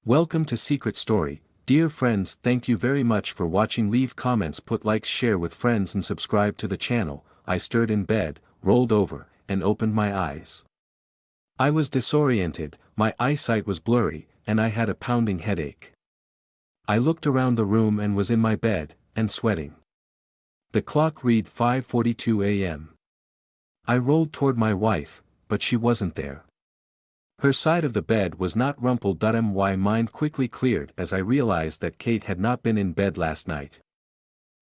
Welcome to Secret Story. Dear friends, thank you very much for watching. Leave comments, put likes, share with friends and subscribe to the channel. I stirred in bed, rolled over, and opened my eyes. I was disoriented, my eyesight was blurry, and I had a pounding headache. I looked around the room and was in my bed, and sweating. The clock read 5:42 a.m. I rolled toward my wife, but she wasn't there. Her side of the bed was not rumpled. My mind quickly cleared as I realized that Kate had not been in bed last night.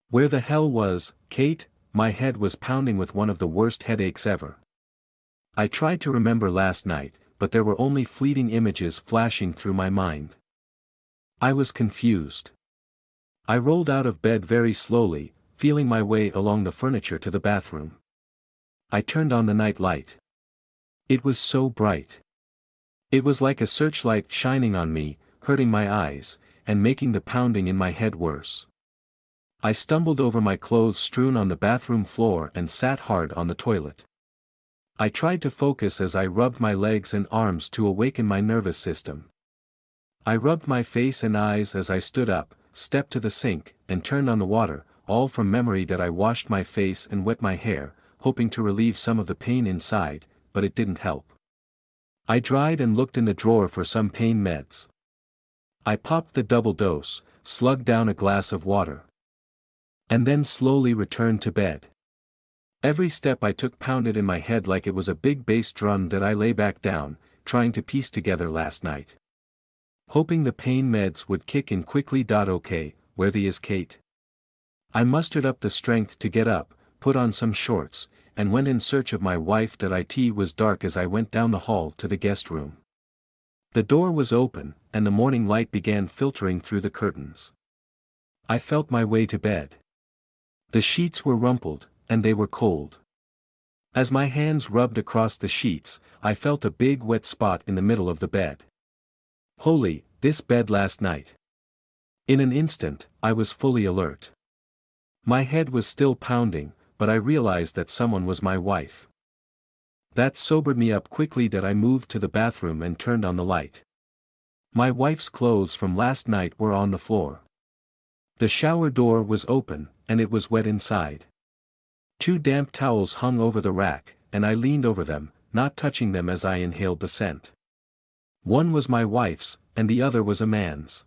Where the hell was Kate? My head was pounding with one of the worst headaches ever. I tried to remember last night, but there were only fleeting images flashing through my mind. I was confused. I rolled out of bed very slowly, feeling my way along the furniture to the bathroom. I turned on the night light. It was so bright. It was like a searchlight shining on me, hurting my eyes, and making the pounding in my head worse. I stumbled over my clothes strewn on the bathroom floor and sat hard on the toilet. I tried to focus as I rubbed my legs and arms to awaken my nervous system. I rubbed my face and eyes as I stood up, stepped to the sink, and turned on the water, all from memory that I washed my face and wet my hair, hoping to relieve some of the pain inside, but it didn't help. I dried and looked in the drawer for some pain meds. I popped the double dose, slugged down a glass of water, and then slowly returned to bed. Every step I took pounded in my head like it was a big bass drum that I lay back down, trying to piece together last night. Hoping the pain meds would kick in quickly. Okay, where is Kate? I mustered up the strength to get up, put on some shorts, and went in search of my wife. It was dark as I went down the hall to the guest room. The door was open, and the morning light began filtering through the curtains. I felt my way to bed. The sheets were rumpled, and they were cold. As my hands rubbed across the sheets, I felt a big wet spot in the middle of the bed. Holy, this bed last night. In an instant, I was fully alert. My head was still pounding, but I realized that someone was my wife. That sobered me up quickly. I moved to the bathroom and turned on the light. My wife's clothes from last night were on the floor. The shower door was open, and it was wet inside. 2 damp towels hung over the rack, and I leaned over them, not touching them as I inhaled the scent. One was my wife's, and the other was a man's.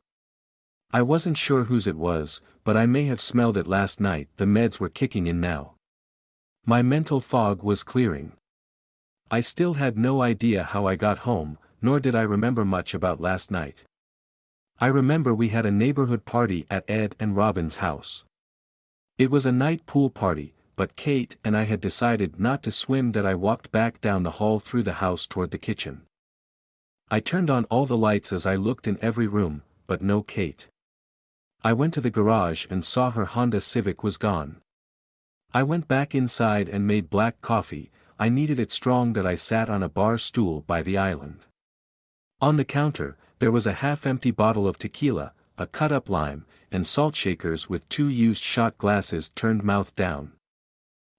I wasn't sure whose it was, but I may have smelled it last night. The meds were kicking in now. My mental fog was clearing. I still had no idea how I got home, nor did I remember much about last night. I remember we had a neighborhood party at Ed and Robin's house. It was a night pool party, but Kate and I had decided not to swim. I walked back down the hall through the house toward the kitchen. I turned on all the lights as I looked in every room, but no Kate. I went to the garage and saw her Honda Civic was gone. I went back inside and made black coffee. I needed it strong. I sat on a bar stool by the island. On the counter, there was a half-empty bottle of tequila, a cut-up lime, and salt shakers with 2 used shot glasses turned mouth down.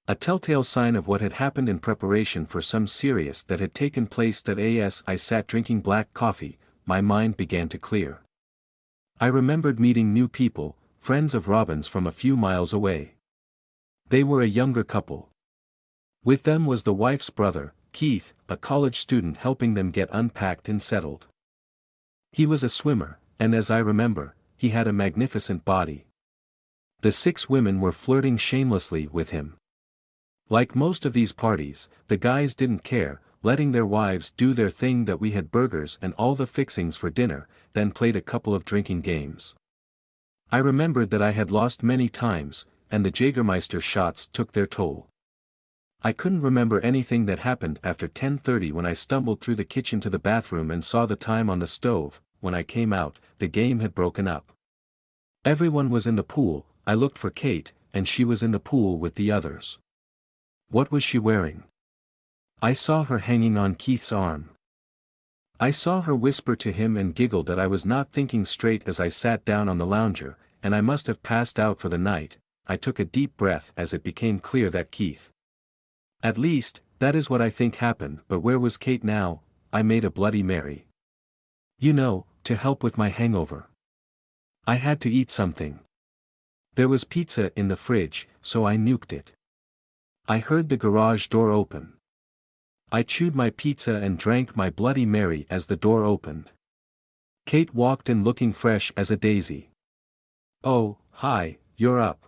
A telltale sign of what had happened in preparation for some serious that had taken place. As I sat drinking black coffee, my mind began to clear. I remembered meeting new people, friends of Robin's from a few miles away. They were a younger couple. With them was the wife's brother, Keith, a college student helping them get unpacked and settled. He was a swimmer, and as I remember, he had a magnificent body. The 6 women were flirting shamelessly with him. Like most of these parties, the guys didn't care, letting their wives do their thing. We had burgers and all the fixings for dinner, then played a couple of drinking games. I remembered that I had lost many times, and the Jägermeister shots took their toll. I couldn't remember anything that happened after 10:30 when I stumbled through the kitchen to the bathroom and saw the time on the stove. When I came out, the game had broken up. Everyone was in the pool. I looked for Kate, and she was in the pool with the others. What was she wearing? I saw her hanging on Keith's arm. I saw her whisper to him and giggled that I was not thinking straight as I sat down on the lounger, and I must have passed out for the night. I took a deep breath as it became clear that Keith. At least, that is what I think happened. But where was Kate now? I made a Bloody Mary. to help with my hangover. I had to eat something. There was pizza in the fridge, so I nuked it. I heard the garage door open. I chewed my pizza and drank my Bloody Mary as the door opened. Kate walked in looking fresh as a daisy. "Oh, hi, you're up.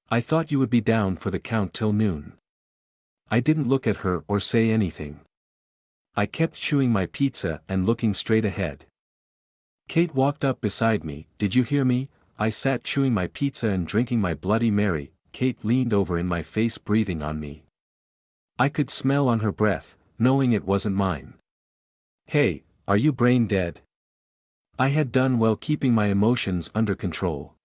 I thought you would be down for the count till noon." I didn't look at her or say anything. I kept chewing my pizza and looking straight ahead. Kate walked up beside me. "Did you hear me?" I sat chewing my pizza and drinking my Bloody Mary. Kate leaned over in my face, breathing on me. I could smell on her breath, knowing it wasn't mine. "Hey, are you brain dead?" I had done well keeping my emotions under control.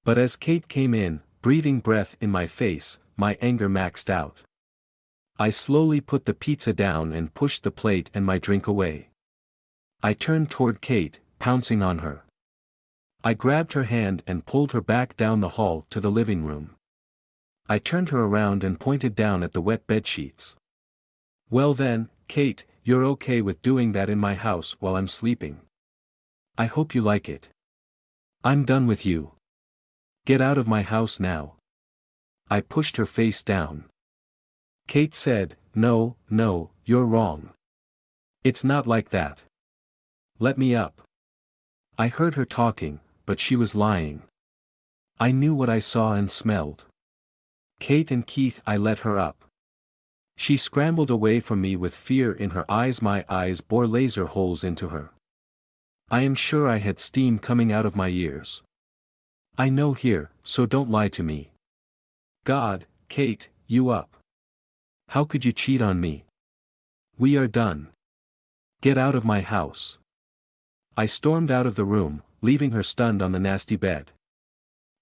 But as Kate came in, breathing breath in my face, my anger maxed out. I slowly put the pizza down and pushed the plate and my drink away. I turned toward Kate, pouncing on her. I grabbed her hand and pulled her back down the hall to the living room. I turned her around and pointed down at the wet bedsheets. "Well then, Kate, you're okay with doing that in my house while I'm sleeping. I hope you like it. I'm done with you. Get out of my house now." I pushed her face down. Kate said, "No, no, you're wrong. It's not like that. Let me up." I heard her talking, but she was lying. I knew what I saw and smelled. "Kate and Keith," I let her up. She scrambled away from me with fear in her eyes. My eyes bore laser holes into her. I am sure I had steam coming out of my ears. "I know here, so don't lie to me." "God, Kate, you up. How could you cheat on me? We are done. Get out of my house." I stormed out of the room, leaving her stunned on the nasty bed.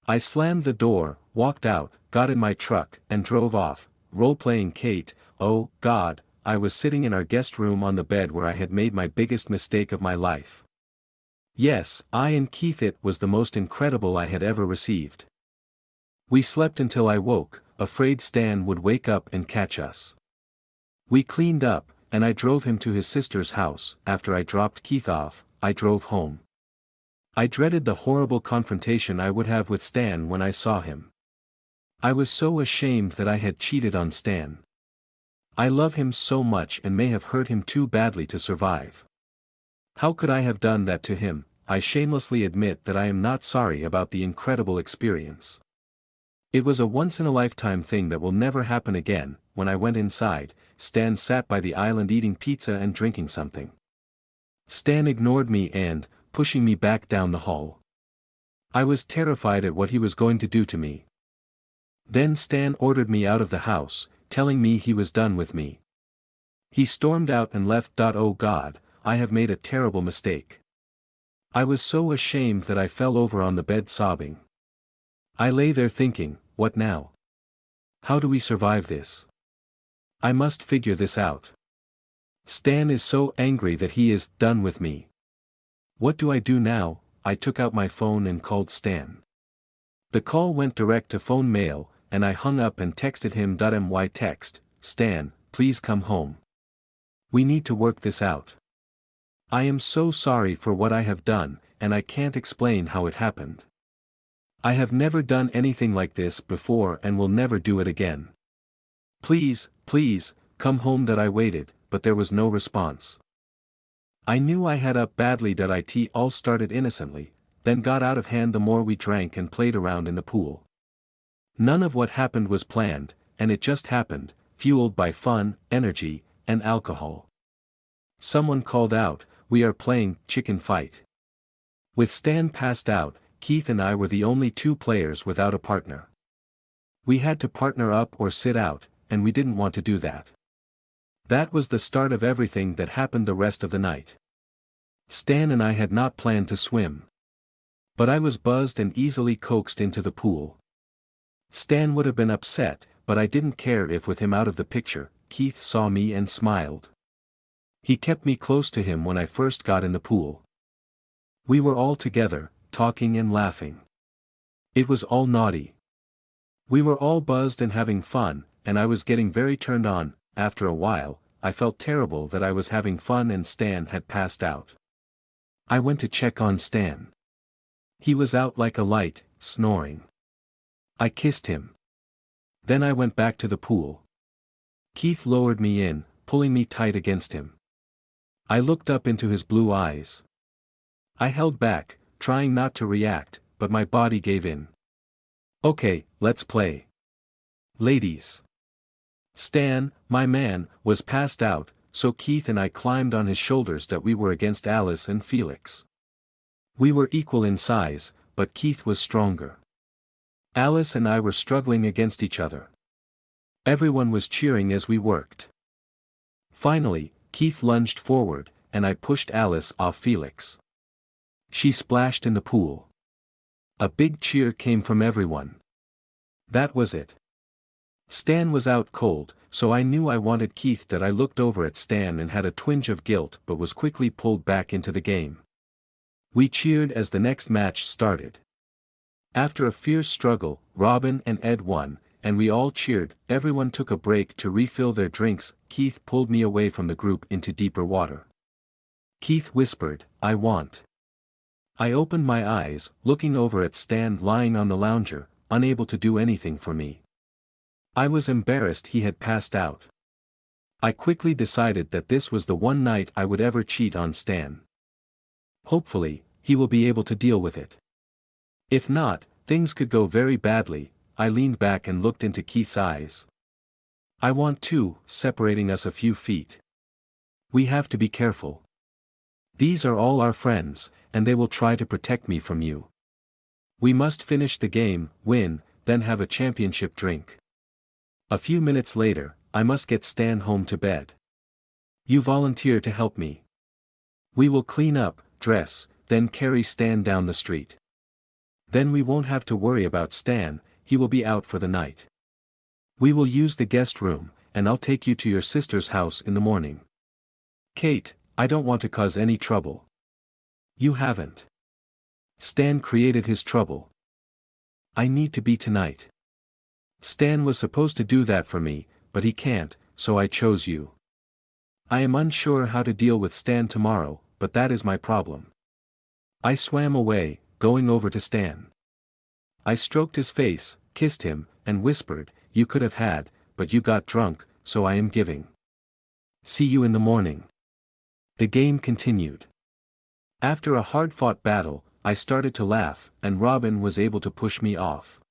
I slammed the door, walked out, got in my truck, and drove off, role-playing Kate. Oh, God, I was sitting in our guest room on the bed where I had made my biggest mistake of my life. Yes, I and Keith, it was the most incredible I had ever received. We slept until I woke, afraid Stan would wake up and catch us. We cleaned up, and I drove him to his sister's house. After I dropped Keith off, I drove home. I dreaded the horrible confrontation I would have with Stan when I saw him. I was so ashamed that I had cheated on Stan. I love him so much and may have hurt him too badly to survive. How could I have done that to him? I shamelessly admit that I am not sorry about the incredible experience. It was a once-in-a-lifetime thing that will never happen again. When I went inside, Stan sat by the island eating pizza and drinking something. Stan ignored me and, pushing me back down the hall. I was terrified at what he was going to do to me. Then Stan ordered me out of the house, telling me he was done with me. He stormed out and left. Oh God, I have made a terrible mistake. I was so ashamed that I fell over on the bed sobbing. I lay there thinking, what now? How do we survive this? I must figure this out. Stan is so angry that he is done with me. What do I do now? I took out my phone and called Stan. The call went direct to phone mail, and I hung up and texted him. My text, "Stan, please come home. We need to work this out. I am so sorry for what I have done, and I can't explain how it happened. I have never done anything like this before and will never do it again. Please, please, come home." I waited, but there was no response. I knew I had up badly. It all started innocently, then got out of hand the more we drank and played around in the pool. None of what happened was planned, and it just happened, fueled by fun, energy, and alcohol. Someone called out, "We are playing chicken fight." With Stan passed out, Keith and I were the only two players without a partner. We had to partner up or sit out, and we didn't want to do that. That was the start of everything that happened the rest of the night. Stan and I had not planned to swim. But I was buzzed and easily coaxed into the pool. Stan would have been upset, but I didn't care if with him out of the picture. Keith saw me and smiled. He kept me close to him when I first got in the pool. We were all together, talking and laughing. It was all naughty. We were all buzzed and having fun, and I was getting very turned on. After a while, I felt terrible that I was having fun and Stan had passed out. I went to check on Stan. He was out like a light, snoring. I kissed him. Then I went back to the pool. Keith lowered me in, pulling me tight against him. I looked up into his blue eyes. I held back, trying not to react, but my body gave in. Okay, let's play. Ladies. Stan, my man, was passed out, so Keith and I climbed on his shoulders that we were against Alice and Felix. We were equal in size, but Keith was stronger. Alice and I were struggling against each other. Everyone was cheering as we worked. Finally, Keith lunged forward, and I pushed Alice off Felix. She splashed in the pool. A big cheer came from everyone. That was it. Stan was out cold, so I knew I wanted Keith. That I looked over at Stan and had a twinge of guilt but was quickly pulled back into the game. We cheered as the next match started. After a fierce struggle, Robin and Ed won, and we all cheered. Everyone took a break to refill their drinks. Keith pulled me away from the group into deeper water. Keith whispered, "I want." I opened my eyes, looking over at Stan lying on the lounger, unable to do anything for me. I was embarrassed he had passed out. I quickly decided that this was the one night I would ever cheat on Stan. Hopefully, he will be able to deal with it. If not, things could go very badly. I leaned back and looked into Keith's eyes. I want too, separating us a few feet. We have to be careful. These are all our friends, and they will try to protect me from you. We must finish the game, win, then have a championship drink. A few minutes later, I must get Stan home to bed. You volunteer to help me. We will clean up, dress, then carry Stan down the street. Then we won't have to worry about Stan, he will be out for the night. We will use the guest room, and I'll take you to your sister's house in the morning. Kate, I don't want to cause any trouble. You haven't. Stan created his trouble. I need to be tonight. Stan was supposed to do that for me, but he can't, so I chose you. I am unsure how to deal with Stan tomorrow, but that is my problem. I swam away, going over to Stan. I stroked his face, kissed him, and whispered, "You could have had, but you got drunk, so I am giving. See you in the morning." The game continued. After a hard-fought battle, I started to laugh, and Robin was able to push me off.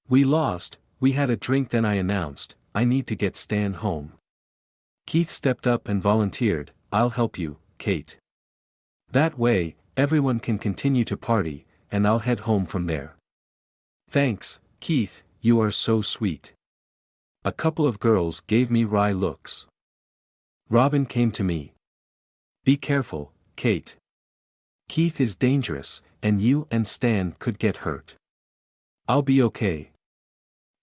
We lost. We had a drink, then I announced, "I need to get Stan home." Keith stepped up and volunteered, "I'll help you, Kate. That way, everyone can continue to party, and I'll head home from there." "Thanks, Keith, you are so sweet." A couple of girls gave me wry looks. Robin came to me. "Be careful, Kate. Keith is dangerous, and you and Stan could get hurt." "I'll be okay."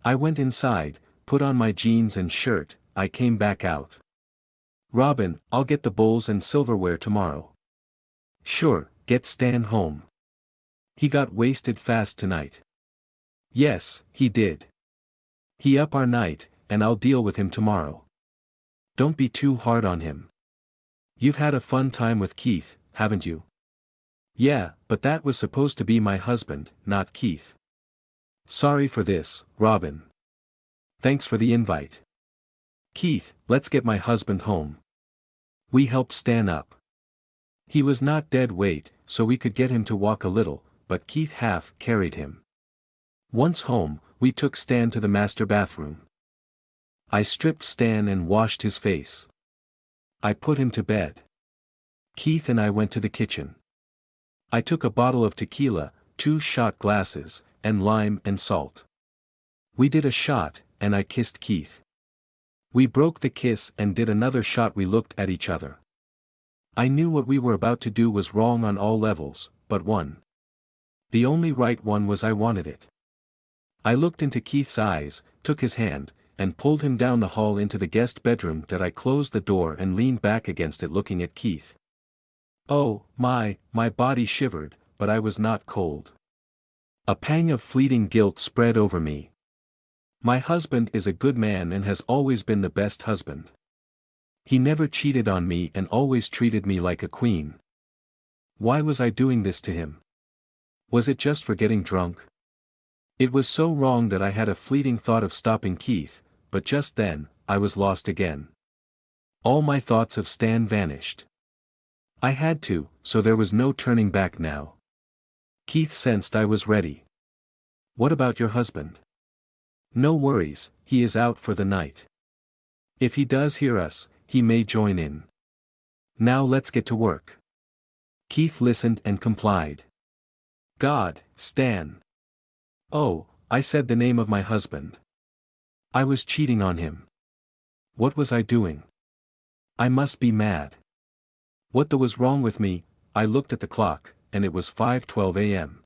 I went inside, put on my jeans and shirt. I came back out. "Robin, I'll get the bowls and silverware tomorrow." "Sure, get Stan home. He got wasted fast tonight." "Yes, he did. He up our night, and I'll deal with him tomorrow." "Don't be too hard on him. You've had a fun time with Keith, haven't you?" "Yeah, but that was supposed to be my husband, not Keith." "Sorry for this, Robin. Thanks for the invite. Keith, let's get my husband home." We helped Stan up. He was not dead weight, so we could get him to walk a little, but Keith half carried him. Once home, we took Stan to the master bathroom. I stripped Stan and washed his face. I put him to bed. Keith and I went to the kitchen. I took a bottle of tequila, 2 shot glasses, and lime and salt. We did a shot, and I kissed Keith. We broke the kiss and did another shot. We looked at each other. I knew what we were about to do was wrong on all levels, but one. The only right one was I wanted it. I looked into Keith's eyes, took his hand, and pulled him down the hall into the guest bedroom. That I closed the door and leaned back against it looking at Keith. Oh, my body shivered, but I was not cold. A pang of fleeting guilt spread over me. My husband is a good man and has always been the best husband. He never cheated on me and always treated me like a queen. Why was I doing this to him? Was it just for getting drunk? It was so wrong that I had a fleeting thought of stopping Keith, but just then, I was lost again. All my thoughts of Stan vanished. I had to, so there was no turning back now. Keith sensed I was ready. What about your husband? No worries, he is out for the night. If he does hear us, he may join in. Now let's get to work. Keith listened and complied. God, Stan. Oh, I said the name of my husband. I was cheating on him. What was I doing? I must be mad. What was wrong with me? I looked at the clock, and it was 5:12 a.m.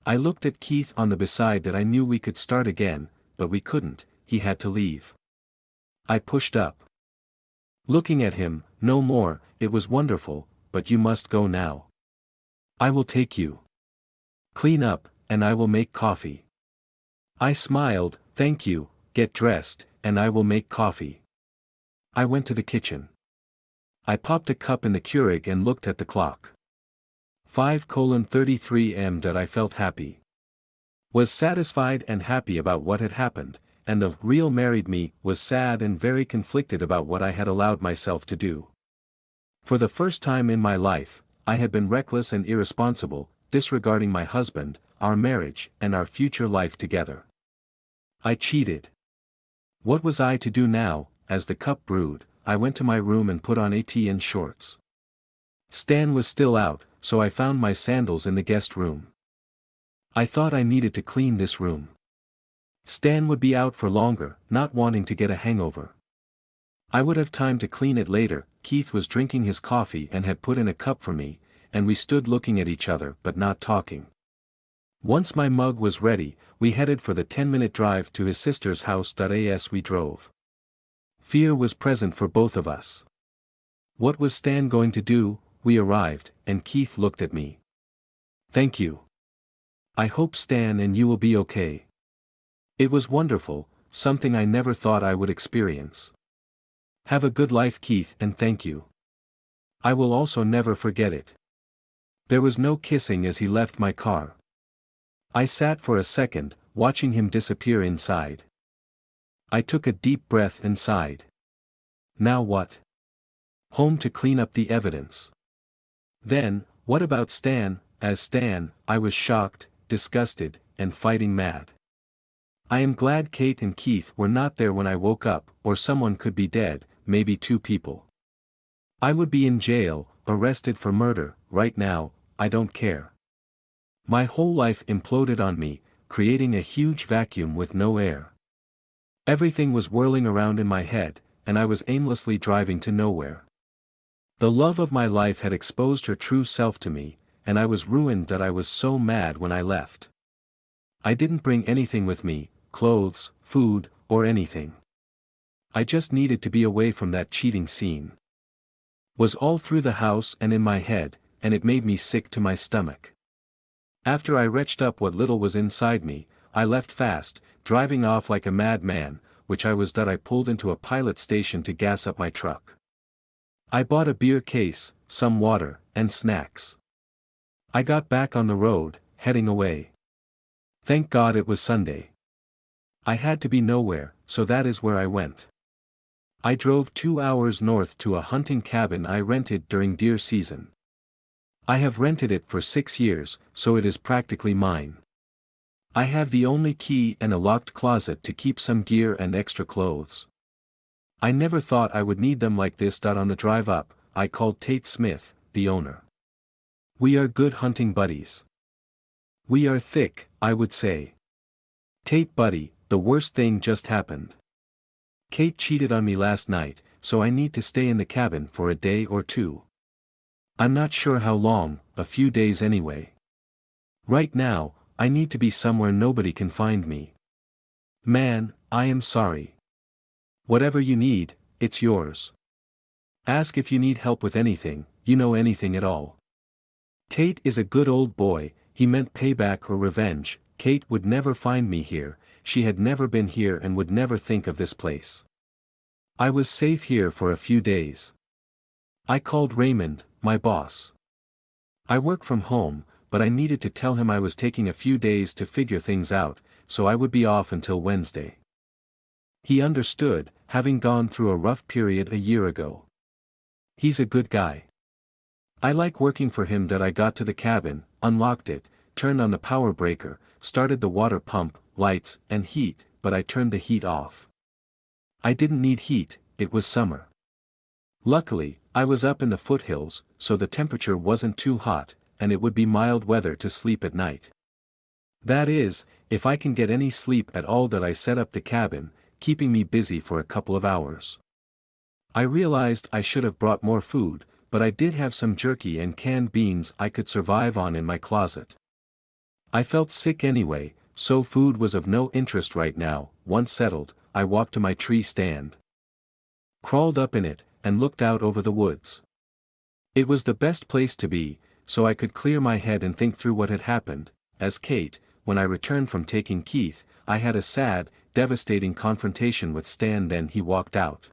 I looked at Keith on the beside that I knew we could start again, but we couldn't, he had to leave. I pushed up. Looking at him, no more, it was wonderful, but you must go now. I will take you. Clean up, and I will make coffee. I smiled, thank you, get dressed, and I will make coffee. I went to the kitchen. I popped a cup in the Keurig and looked at the clock. 5:33 am. I felt happy. Was satisfied and happy about what had happened, and the real married me was sad and very conflicted about what I had allowed myself to do. For the first time in my life, I had been reckless and irresponsible, disregarding my husband, our marriage, and our future life together. I cheated. What was I to do now? As the cup brewed, I went to my room and put on a tee and shorts. Stan was still out, so I found my sandals in the guest room. I thought I needed to clean this room. Stan would be out for longer, not wanting to get a hangover. I would have time to clean it later. Keith was drinking his coffee and had put in a cup for me, and we stood looking at each other but not talking. Once my mug was ready, we headed for the 10-minute drive to his sister's house. As we drove, fear was present for both of us. What was Stan going to do? We arrived, and Keith looked at me. Thank you. I hope Stan and you will be okay. It was wonderful, something I never thought I would experience. Have a good life, Keith, and thank you. I will also never forget it. There was no kissing as he left my car. I sat for a second, watching him disappear inside. I took a deep breath and sighed. Now what? Home to clean up the evidence. Then, what about Stan? As Stan, I was shocked, disgusted, and fighting mad. I am glad Kate and Keith were not there when I woke up, or someone could be dead, maybe two people. I would be in jail, arrested for murder. Right now, I don't care. My whole life imploded on me, creating a huge vacuum with no air. Everything was whirling around in my head, and I was aimlessly driving to nowhere. The love of my life had exposed her true self to me, and I was ruined. I was so mad when I left. I didn't bring anything with me, clothes, food, or anything. I just needed to be away from that cheating scene. Was all through the house and in my head, and it made me sick to my stomach. After I retched up what little was inside me, I left fast, driving off like a madman, which I was. I pulled into a pilot station to gas up my truck. I bought a beer case, some water, and snacks. I got back on the road, heading away. Thank God it was Sunday. I had to be nowhere, so that is where I went. I drove 2 hours north to a hunting cabin I rented during deer season. I have rented it for 6 years, so it is practically mine. I have the only key and a locked closet to keep some gear and extra clothes. I never thought I would need them like this. On the drive up, I called Tate Smith, the owner. We are good hunting buddies. We are thick, I would say. Tate, buddy, the worst thing just happened. Kate cheated on me last night, so I need to stay in the cabin for a day or two. I'm not sure how long, a few days anyway. Right now, I need to be somewhere nobody can find me. Man, I am sorry. Whatever you need, it's yours. Ask if you need help with anything, anything at all. Tate is a good old boy. He meant payback or revenge. Kate would never find me here, she had never been here and would never think of this place. I was safe here for a few days. I called Raymond, my boss. I work from home, but I needed to tell him I was taking a few days to figure things out, so I would be off until Wednesday. He understood, having gone through a rough period a year ago. He's a good guy. I like working for him. That I got to the cabin, unlocked it, turned on the power breaker, started the water pump, lights, and heat, but I turned the heat off. I didn't need heat, it was summer. Luckily, I was up in the foothills, so the temperature wasn't too hot, and it would be mild weather to sleep at night. That is, if I can get any sleep at all. That I set up the cabin, keeping me busy for a couple of hours. I realized I should have brought more food, but I did have some jerky and canned beans I could survive on in my closet. I felt sick anyway, so food was of no interest right now. Once settled, I walked to my tree stand. Crawled up in it, and looked out over the woods. It was the best place to be, so I could clear my head and think through what had happened. As Kate, when I returned from taking Keith, I had a sad, devastating confrontation with Stan. Then he walked out.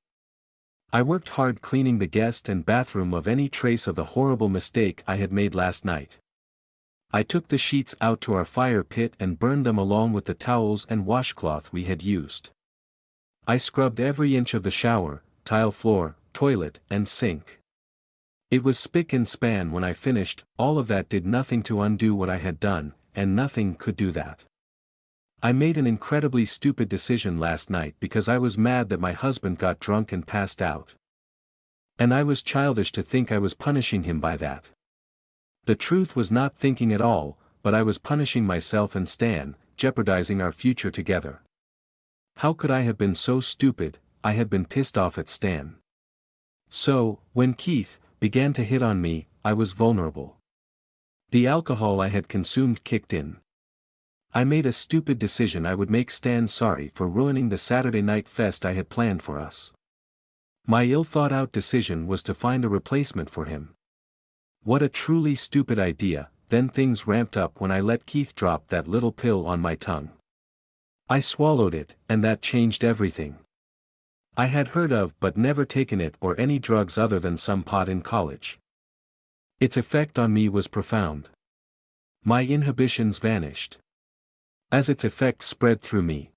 I worked hard cleaning the guest and bathroom of any trace of the horrible mistake I had made last night. I took the sheets out to our fire pit and burned them along with the towels and washcloth we had used. I scrubbed every inch of the shower, tile floor, toilet, and sink. It was spick and span when I finished. All of that did nothing to undo what I had done, and nothing could do that. I made an incredibly stupid decision last night because I was mad that my husband got drunk and passed out. And I was childish to think I was punishing him by that. The truth was not thinking at all, but I was punishing myself and Stan, jeopardizing our future together. How could I have been so stupid? I had been pissed off at Stan. So, when Keith began to hit on me, I was vulnerable. The alcohol I had consumed kicked in. I made a stupid decision. I would make Stan sorry for ruining the Saturday night fest I had planned for us. My ill-thought-out decision was to find a replacement for him. What a truly stupid idea. Then things ramped up when I let Keith drop that little pill on my tongue. I swallowed it, and that changed everything. I had heard of but never taken it or any drugs other than some pot in college. Its effect on me was profound. My inhibitions vanished. As its effect spread through me,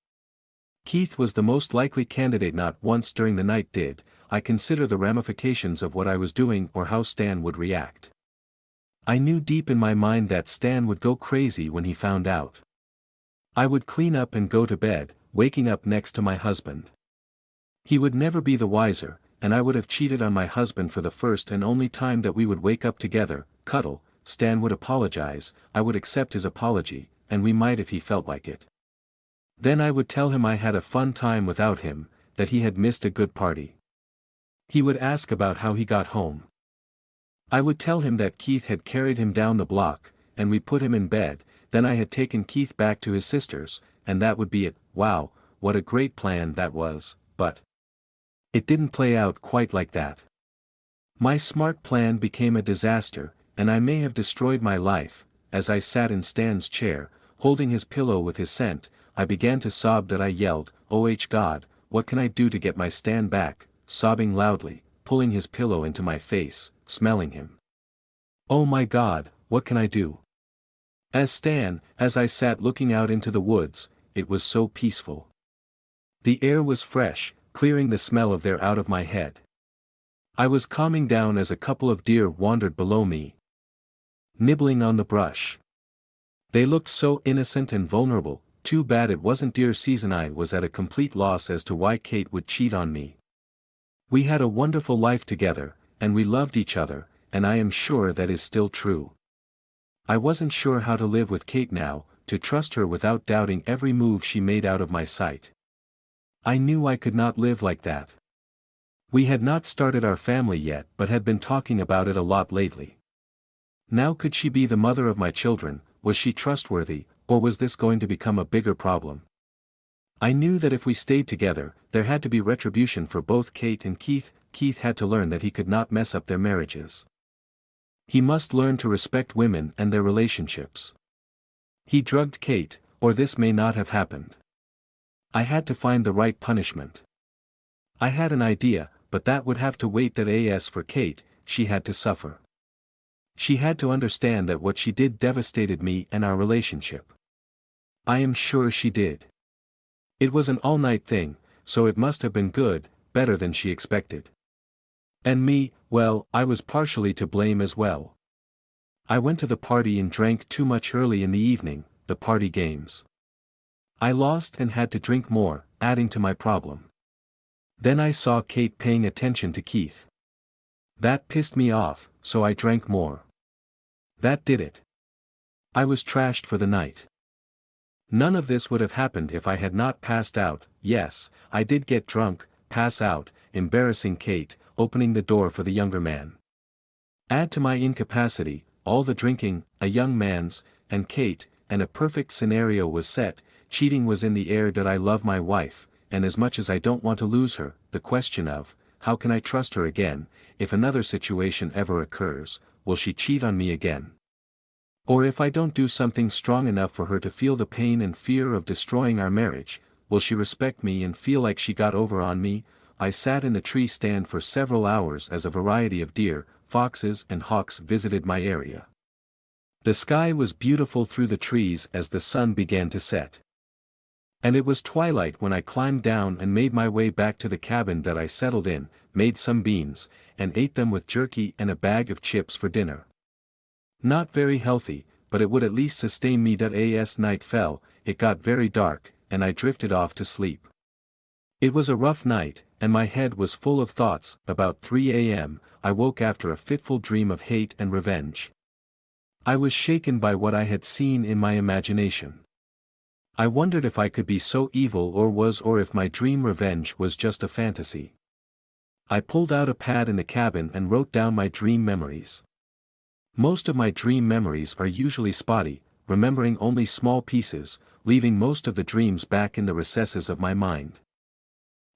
Keith was the most likely candidate. Not once during the night did I consider the ramifications of what I was doing or how Stan would react. I knew deep in my mind that Stan would go crazy when he found out. I would clean up and go to bed, waking up next to my husband. He would never be the wiser, and I would have cheated on my husband for the first and only time that we would wake up together, cuddle, Stan would apologize, I would accept his apology, and we might if he felt like it. Then I would tell him I had a fun time without him, that he had missed a good party. He would ask about how he got home. I would tell him that Keith had carried him down the block, and we put him in bed. Then I had taken Keith back to his sister's, and that would be it. Wow, what a great plan that was, but it didn't play out quite like that. My smart plan became a disaster, and I may have destroyed my life. As I sat in Stan's chair, holding his pillow with his scent, I began to sob. That I yelled, "Oh God, what can I do to get my Stan back?" sobbing loudly, pulling his pillow into my face, smelling him. Oh my God, what can I do? As I sat looking out into the woods, it was so peaceful. The air was fresh, clearing the smell of there out of my head. I was calming down as a couple of deer wandered below me, nibbling on the brush. They looked so innocent and vulnerable. Too bad it wasn't deer season. I was at a complete loss as to why Kate would cheat on me. We had a wonderful life together, and we loved each other, and I am sure that is still true. I wasn't sure how to live with Kate now, to trust her without doubting every move she made out of my sight. I knew I could not live like that. We had not started our family yet but had been talking about it a lot lately. Now could she be the mother of my children? Was she trustworthy, or was this going to become a bigger problem? I knew that if we stayed together, there had to be retribution for both Kate and Keith. Keith had to learn that he could not mess up their marriages. He must learn to respect women and their relationships. He drugged Kate, or this may not have happened. I had to find the right punishment. I had an idea, but that would have to wait. That as for Kate, she had to suffer. She had to understand that what she did devastated me and our relationship. I am sure she did. It was an all-night thing, so it must have been good, better than she expected. And me, well, I was partially to blame as well. I went to the party and drank too much early in the evening, the party games. I lost and had to drink more, adding to my problem. Then I saw Kate paying attention to Keith. That pissed me off, so I drank more. That did it. I was trashed for the night. None of this would have happened if I had not passed out. Yes, I did get drunk, pass out, embarrassing Kate, opening the door for the younger man. Add to my incapacity, all the drinking, a young man's, and Kate, and a perfect scenario was set. Cheating was in the air. Did I love my wife, and as much as I don't want to lose her, the question of, how can I trust her again, if another situation ever occurs, will she cheat on me again? Or if I don't do something strong enough for her to feel the pain and fear of destroying our marriage, will she respect me and feel like she got over on me? I sat in the tree stand for several hours as a variety of deer, foxes and hawks visited my area. The sky was beautiful through the trees as the sun began to set. And it was twilight when I climbed down and made my way back to the cabin that I settled in, made some beans, and ate them with jerky and a bag of chips for dinner. Not very healthy, but it would at least sustain me. As night fell, it got very dark, and I drifted off to sleep. It was a rough night, and my head was full of thoughts. About 3 a.m., I woke after a fitful dream of hate and revenge. I was shaken by what I had seen in my imagination. I wondered if I could be so evil or if my dream revenge was just a fantasy. I pulled out a pad in the cabin and wrote down my dream memories. Most of my dream memories are usually spotty, remembering only small pieces, leaving most of the dreams back in the recesses of my mind.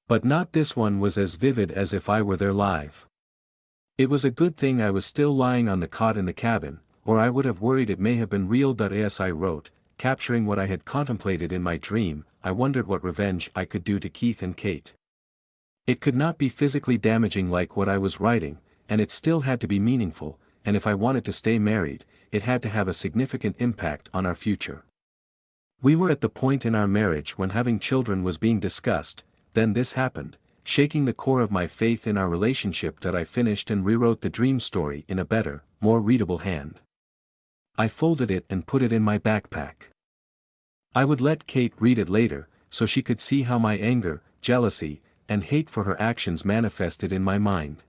But not this one was as vivid as if I were there live. It was a good thing I was still lying on the cot in the cabin, or I would have worried it may have been real. As I wrote, capturing what I had contemplated in my dream, I wondered what revenge I could do to Keith and Kate. It could not be physically damaging like what I was writing, and it still had to be meaningful, and if I wanted to stay married, it had to have a significant impact on our future. We were at the point in our marriage when having children was being discussed. Then this happened, shaking the core of my faith in our relationship. That I finished and rewrote the dream story in a better, more readable hand. I folded it and put it in my backpack. I would let Kate read it later, so she could see how my anger, jealousy, and hate for her actions manifested in my mind.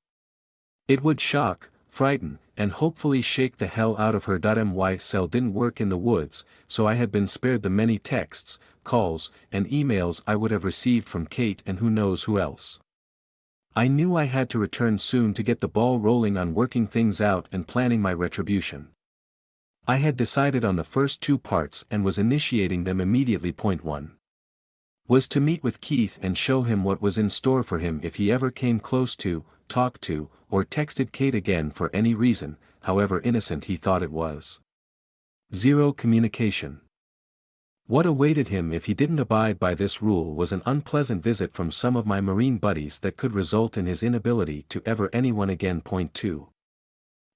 It would shock, frighten, and hopefully shake the hell out of her. My cell didn't work in the woods, so I had been spared the many texts, calls, and emails I would have received from Kate and who knows who else. I knew I had to return soon to get the ball rolling on working things out and planning my retribution. I had decided on the first 2 parts and was initiating them immediately. Point 1 was to meet with Keith and show him what was in store for him if he ever came close to, talked to, or texted Kate again for any reason, however innocent he thought it was. 0 communication. What awaited him if he didn't abide by this rule was an unpleasant visit from some of my Marine buddies that could result in his inability to ever anyone again. Point 2.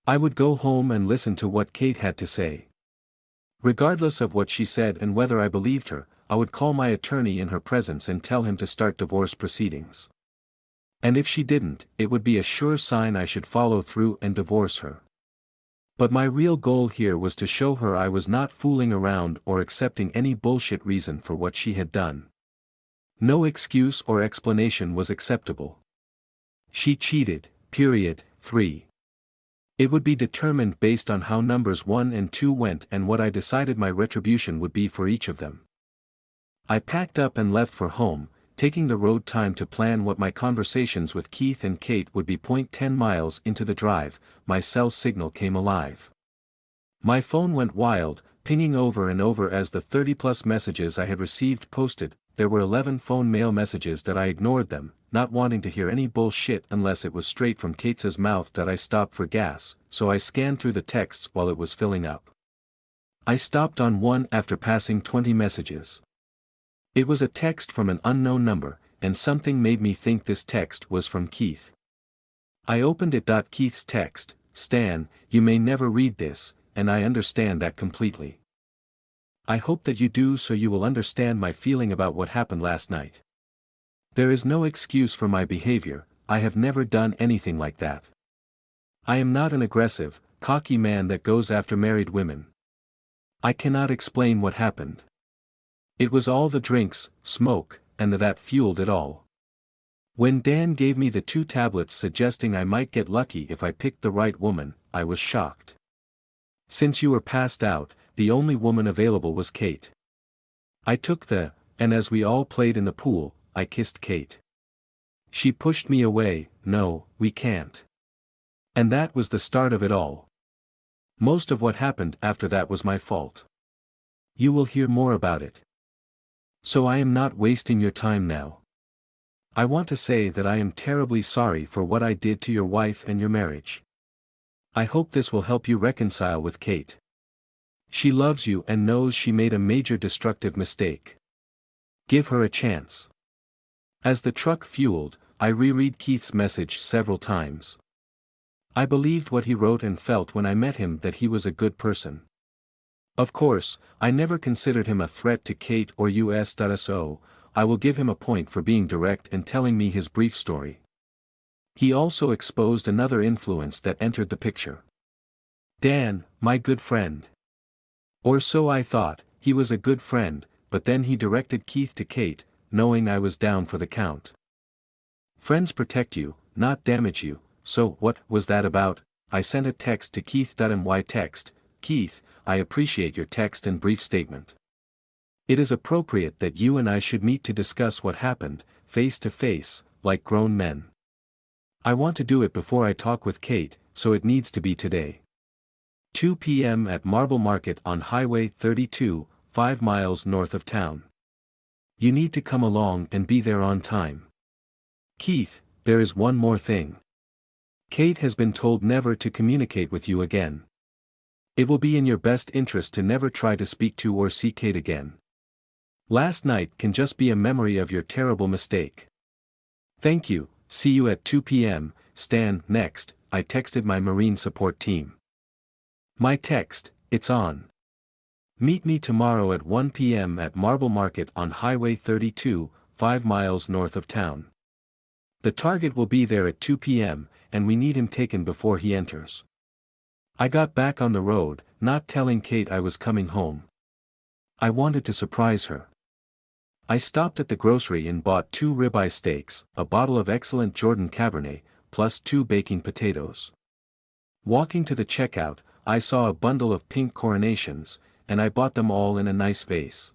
I would go home and listen to what Kate had to say. Regardless of what she said and whether I believed her, I would call my attorney in her presence and tell him to start divorce proceedings. And if she didn't, it would be a sure sign I should follow through and divorce her. But my real goal here was to show her I was not fooling around or accepting any bullshit reason for what she had done. No excuse or explanation was acceptable. She cheated, period. 3. It would be determined based on how numbers 1 and 2 went and what I decided my retribution would be for each of them. I packed up and left for home, taking the road time to plan what my conversations with Keith and Kate would be. 10 miles into the drive, my cell signal came alive. My phone went wild, pinging over and over as the 30+ messages I had received posted. There were 11 phone mail messages that I ignored them, not wanting to hear any bullshit unless it was straight from Kate's mouth. I stopped for gas, so I scanned through the texts while it was filling up. I stopped on one after passing 20 messages. It was a text from an unknown number, and something made me think this text was from Keith. I opened it. Keith's text, Stan, you may never read this, and I understand that completely. I hope that you do, so you will understand my feeling about what happened last night. There is no excuse for my behavior. I have never done anything like that. I am not an aggressive, cocky man that goes after married women. I cannot explain what happened. It was all the drinks, smoke, and that fueled it all. When Dan gave me the 2 tablets suggesting I might get lucky if I picked the right woman, I was shocked. Since you were passed out, the only woman available was Kate. I took and as we all played in the pool, I kissed Kate. She pushed me away. No, we can't. And that was the start of it all. Most of what happened after that was my fault. You will hear more about it. So I am not wasting your time now. I want to say that I am terribly sorry for what I did to your wife and your marriage. I hope this will help you reconcile with Kate. She loves you and knows she made a major destructive mistake. Give her a chance. As the truck fueled, I reread Keith's message several times. I believed what he wrote and felt when I met him, that he was a good person. Of course, I never considered him a threat to Kate or us. I will give him a point for being direct and telling me his brief story. He also exposed another influence that entered the picture. Dan, my good friend. Or so I thought. He was a good friend, but then he directed Keith to Kate, knowing I was down for the count. Friends protect you, not damage you. So what was that about? I sent a text to Keith. My text: Keith, I appreciate your text and brief statement. It is appropriate that you and I should meet to discuss what happened, face to face, like grown men. I want to do it before I talk with Kate, so it needs to be today. 2 p.m. at Marble Market on Highway 32, 5 miles north of town. You need to come along and be there on time. Keith, there is one more thing. Kate has been told never to communicate with you again. It will be in your best interest to never try to speak to or see Kate again. Last night can just be a memory of your terrible mistake. Thank you, see you at 2 p.m., Stan. Next, I texted my Marine support team. My text: it's on. Meet me tomorrow at 1 p.m. at Marble Market on Highway 32, 5 miles north of town. The target will be there at 2 p.m., and we need him taken before he enters. I got back on the road, not telling Kate I was coming home. I wanted to surprise her. I stopped at the grocery and bought 2 ribeye steaks, a bottle of excellent Jordan Cabernet, plus 2 baking potatoes. Walking to the checkout, I saw a bundle of pink Coronations, and I bought them all in a nice vase.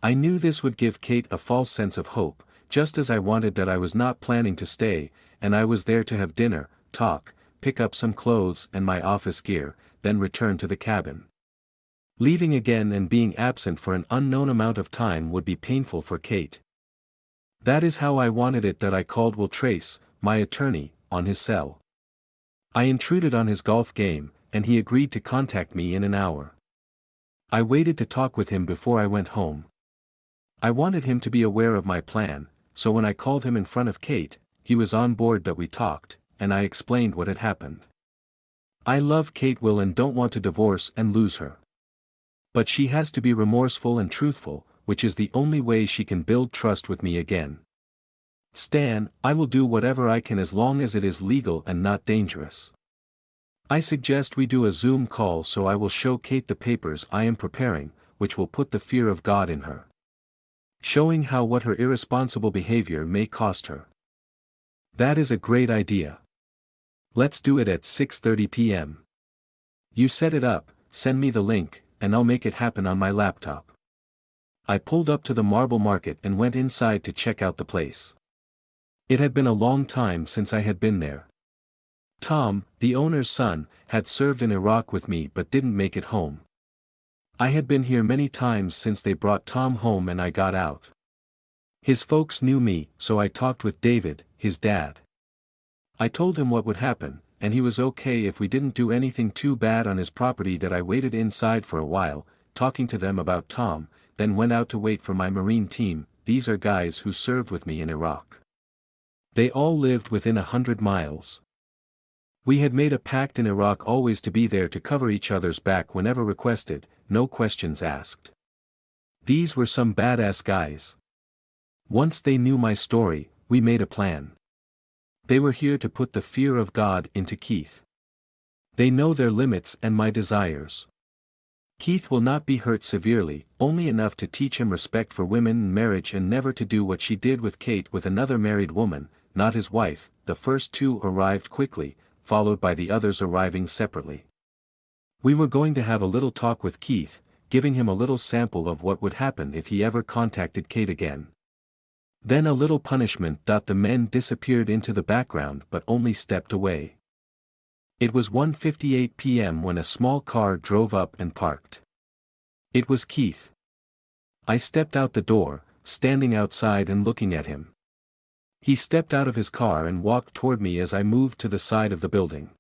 I knew this would give Kate a false sense of hope, just as I wanted that I was not planning to stay, and I was there to have dinner, talk, pick up some clothes and my office gear, then return to the cabin. Leaving again and being absent for an unknown amount of time would be painful for Kate. That is how I wanted it. That I called Will Trace, my attorney, on his cell. I intruded on his golf game, and he agreed to contact me in an hour. I waited to talk with him before I went home. I wanted him to be aware of my plan, so when I called him in front of Kate, he was on board. That we talked, and I explained what had happened. I love Kate, Will, and don't want to divorce and lose her. But she has to be remorseful and truthful, which is the only way she can build trust with me again. Stan, I will do whatever I can as long as it is legal and not dangerous. I suggest we do a Zoom call, so I will show Kate the papers I am preparing, which will put the fear of God in her. Showing how what her irresponsible behavior may cost her. That is a great idea. Let's do it at 6:30 p.m. You set it up, send me the link, and I'll make it happen on my laptop. I pulled up to the Marble Market and went inside to check out the place. It had been a long time since I had been there. Tom, the owner's son, had served in Iraq with me but didn't make it home. I had been here many times since they brought Tom home and I got out. His folks knew me, so I talked with David, his dad. I told him what would happen, and he was okay if we didn't do anything too bad on his property. That I waited inside for a while, talking to them about Tom, then went out to wait for my Marine team. These are guys who served with me in Iraq. They all lived within 100 miles. We had made a pact in Iraq always to be there to cover each other's back whenever requested, no questions asked. These were some badass guys. Once they knew my story, we made a plan. They were here to put the fear of God into Keith. They know their limits and my desires. Keith will not be hurt severely, only enough to teach him respect for women and marriage and never to do what she did with Kate with another married woman, not his wife. The first two arrived quickly, followed by the others arriving separately. We were going to have a little talk with Keith, giving him a little sample of what would happen if he ever contacted Kate again. Then a little punishment. The men disappeared into the background but only stepped away. It was 1:58 p.m. when a small car drove up and parked. It was Keith. I stepped out the door, standing outside and looking at him. He stepped out of his car and walked toward me as I moved to the side of the building.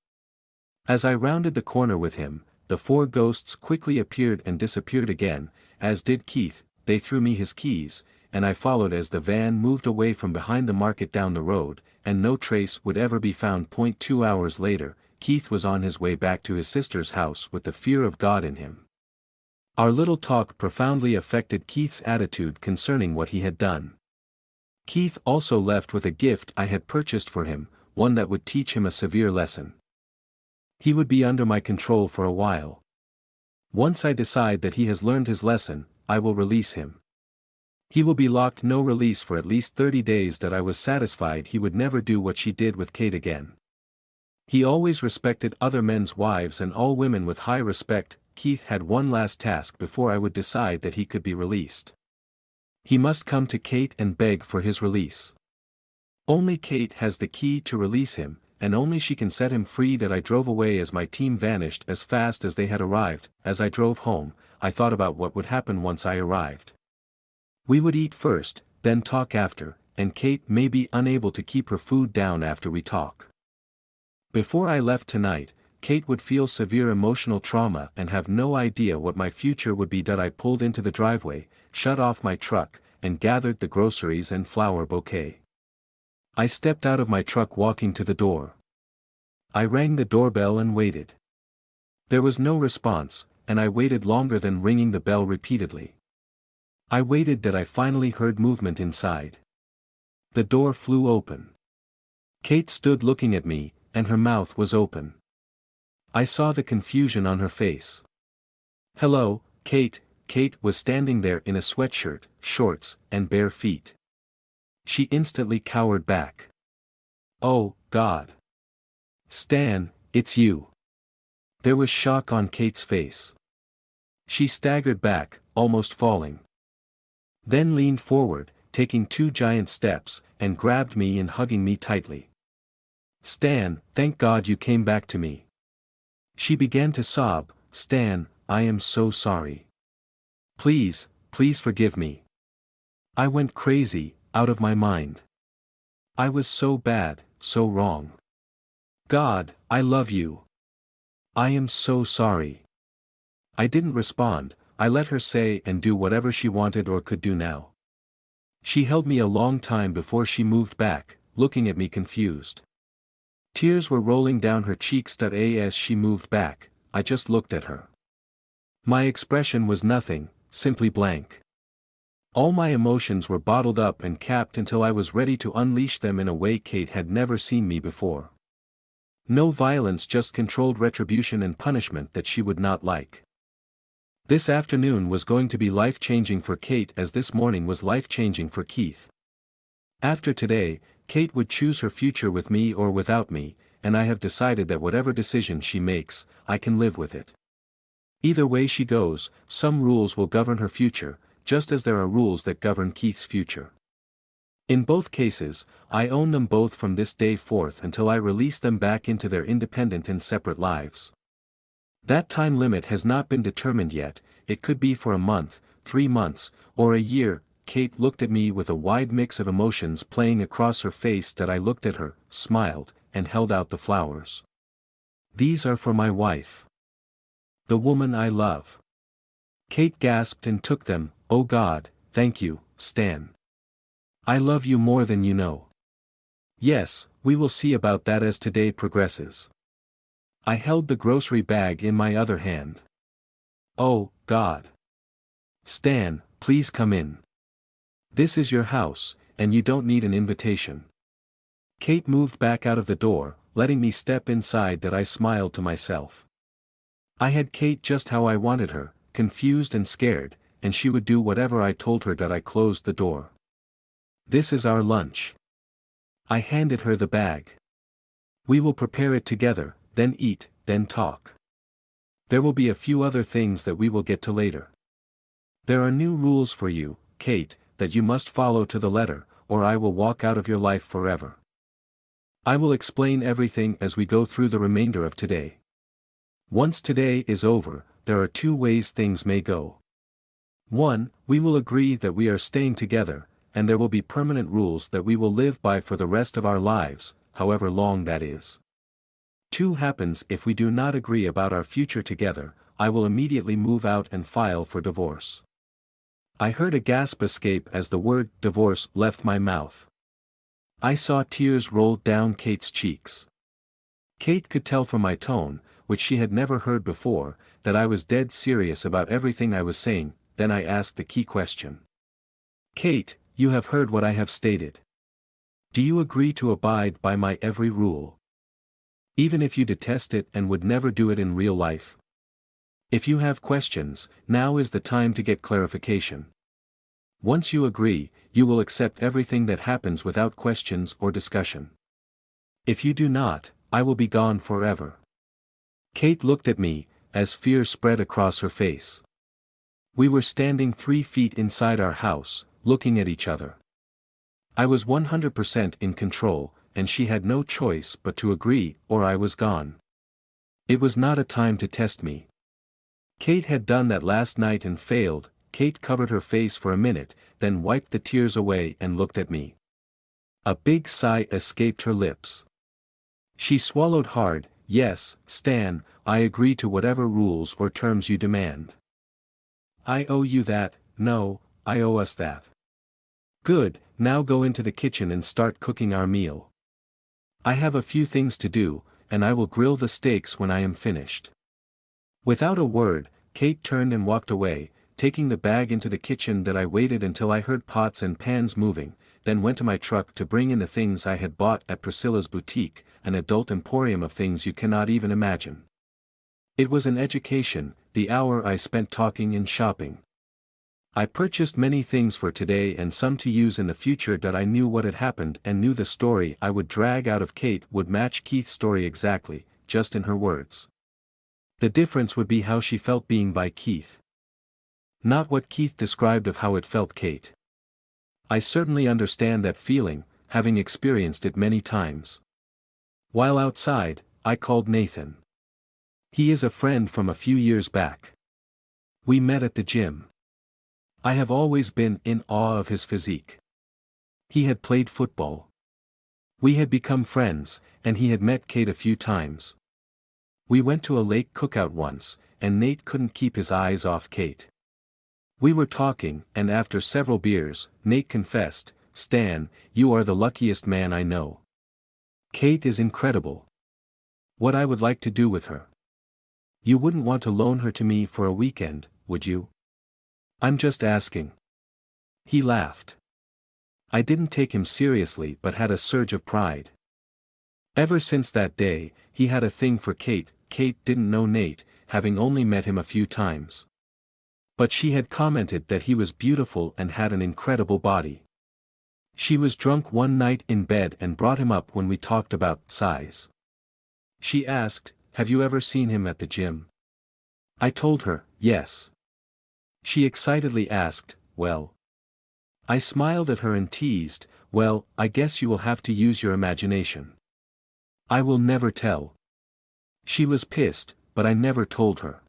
As I rounded the corner with him, the four ghosts quickly appeared and disappeared again, as did Keith. They threw me his keys, and I followed as the van moved away from behind the market down the road, and no trace would ever be found. 2 hours later, Keith was on his way back to his sister's house with the fear of God in him. Our little talk profoundly affected Keith's attitude concerning what he had done. Keith also left with a gift I had purchased for him, one that would teach him a severe lesson. He would be under my control for a while. Once I decide that he has learned his lesson, I will release him. He will be locked no release for at least 30 days. That I was satisfied he would never do what she did with Kate again. He always respected other men's wives and all women with high respect. Keith had one last task before I would decide that he could be released. He must come to Kate and beg for his release. Only Kate has the key to release him, and only she can set him free. That I drove away as my team vanished as fast as they had arrived. As I drove home, I thought about what would happen once I arrived. We would eat first, then talk after, and Kate may be unable to keep her food down after we talk. Before I left tonight, Kate would feel severe emotional trauma and have no idea what my future would be. I pulled into the driveway, shut off my truck, and gathered the groceries and flower bouquet. I stepped out of my truck walking to the door. I rang the doorbell and waited. There was no response, and I waited longer than ringing the bell repeatedly. I waited. That I finally heard movement inside. The door flew open. Kate stood looking at me, and her mouth was open. I saw the confusion on her face. "Hello, Kate." Kate was standing there in a sweatshirt, shorts, and bare feet. She instantly cowered back. "Oh, God. Stan, it's you." There was shock on Kate's face. She staggered back, almost falling. Then leaned forward, taking 2 giant steps, and grabbed me and hugging me tightly. "Stan, thank God you came back to me." She began to sob. "Stan, I am so sorry. Please, please forgive me. I went crazy, out of my mind. I was so bad, so wrong. God, I love you. I am so sorry." I didn't respond. I let her say and do whatever she wanted or could do now. She held me a long time before she moved back, looking at me confused. Tears were rolling down her cheeks. As she moved back, I just looked at her. My expression was nothing, simply blank. All my emotions were bottled up and capped until I was ready to unleash them in a way Kate had never seen me before. No violence, just controlled retribution and punishment that she would not like. This afternoon was going to be life-changing for Kate as this morning was life-changing for Keith. After today, Kate would choose her future with me or without me, and I have decided that whatever decision she makes, I can live with it. Either way she goes, some rules will govern her future, just as there are rules that govern Keith's future. In both cases, I own them both from this day forth until I release them back into their independent and separate lives. That time limit has not been determined yet. It could be for a month, 3 months, or a year. Kate looked at me with a wide mix of emotions playing across her face. I looked at her, smiled, and held out the flowers. "These are for my wife. The woman I love." Kate gasped and took them. "Oh God, thank you, Stan. I love you more than you know." "Yes, we will see about that as today progresses. I held the grocery bag in my other hand. Oh, God. Stan, please come in. This is your house, and you don't need an invitation. Kate moved back out of the door, letting me step inside. That I smiled to myself. I had Kate just how I wanted her, confused and scared, and she would do whatever I told her. That I closed the door. This is our lunch. I handed her the bag. We will prepare it together, then eat, then talk. There will be a few other things that we will get to later. There are new rules for you, Kate, that you must follow to the letter, or I will walk out of your life forever. I will explain everything as we go through the remainder of today. Once today is over, there are two ways things may go. 1. We will agree that we are staying together, and there will be permanent rules that we will live by for the rest of our lives, however long that is. 2. Happens if we do not agree about our future together, I will immediately move out and file for divorce. I heard a gasp escape as the word divorce left my mouth. I saw tears roll down Kate's cheeks. Kate could tell from my tone, which she had never heard before, that I was dead serious about everything I was saying. Then I asked the key question. Kate, you have heard what I have stated. Do you agree to abide by my every rule? Even if you detest it and would never do it in real life? If you have questions, now is the time to get clarification. Once you agree, you will accept everything that happens without questions or discussion. If you do not, I will be gone forever. Kate looked at me, as fear spread across her face. We were standing 3 feet inside our house, looking at each other. I was 100% in control, and she had no choice but to agree, or I was gone. It was not a time to test me. Kate had done that last night and failed. Kate covered her face for a minute, then wiped the tears away and looked at me. A big sigh escaped her lips. She swallowed hard. Yes, Stan, I agree to whatever rules or terms you demand. I owe you that. No, I owe us that. Good, now go into the kitchen and start cooking our meal. I have a few things to do, and I will grill the steaks when I am finished. Without a word, Kate turned and walked away, taking the bag into the kitchen. That I waited until I heard pots and pans moving, then went to my truck to bring in the things I had bought at Priscilla's boutique, an adult emporium of things you cannot even imagine. It was an education, the hour I spent talking and shopping. I purchased many things for today and some to use in the future. That I knew what had happened and knew the story I would drag out of Kate would match Keith's story exactly, just in her words. The difference would be how she felt being by Keith. Not what Keith described of how it felt Kate. I certainly understand that feeling, having experienced it many times. While outside, I called Nathan. He is a friend from a few years back. We met at the gym. I have always been in awe of his physique. He had played football. We had become friends, and he had met Kate a few times. We went to a lake cookout once, and Nate couldn't keep his eyes off Kate. We were talking, and after several beers, Nate confessed, Stan, you are the luckiest man I know. Kate is incredible. What I would like to do with her. You wouldn't want to loan her to me for a weekend, would you? I'm just asking. He laughed. I didn't take him seriously but had a surge of pride. Ever since that day, he had a thing for Kate. Kate didn't know Nate, having only met him a few times. But she had commented that he was beautiful and had an incredible body. She was drunk one night in bed and brought him up when we talked about size. She asked, have you ever seen him at the gym? I told her, yes. She excitedly asked, well. I smiled at her and teased, well, I guess you will have to use your imagination. I will never tell. She was pissed, but I never told her.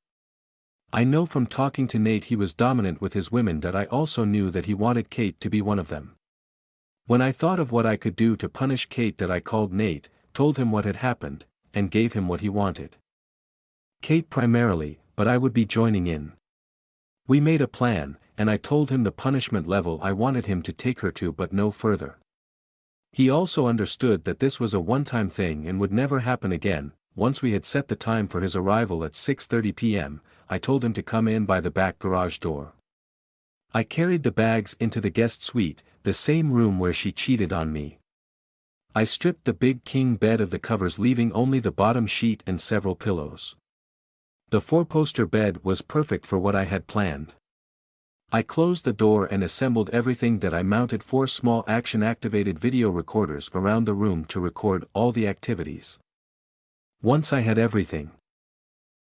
I know from talking to Nate he was dominant with his women. That I also knew that he wanted Kate to be one of them. When I thought of what I could do to punish Kate, that I called Nate, told him what had happened, and gave him what he wanted. Kate primarily, but I would be joining in. We made a plan, and I told him the punishment level I wanted him to take her to, but no further. He also understood that this was a one-time thing and would never happen again. once we had set the time for his arrival at 6:30 p.m., I told him to come in by the back garage door. I carried the bags into the guest suite, the same room where she cheated on me. I stripped the big king bed of the covers, leaving only the bottom sheet and several pillows. The four-poster bed was perfect for what I had planned. I closed the door and assembled everything that I mounted 4 small action-activated video recorders around the room to record all the activities. Once I had everything,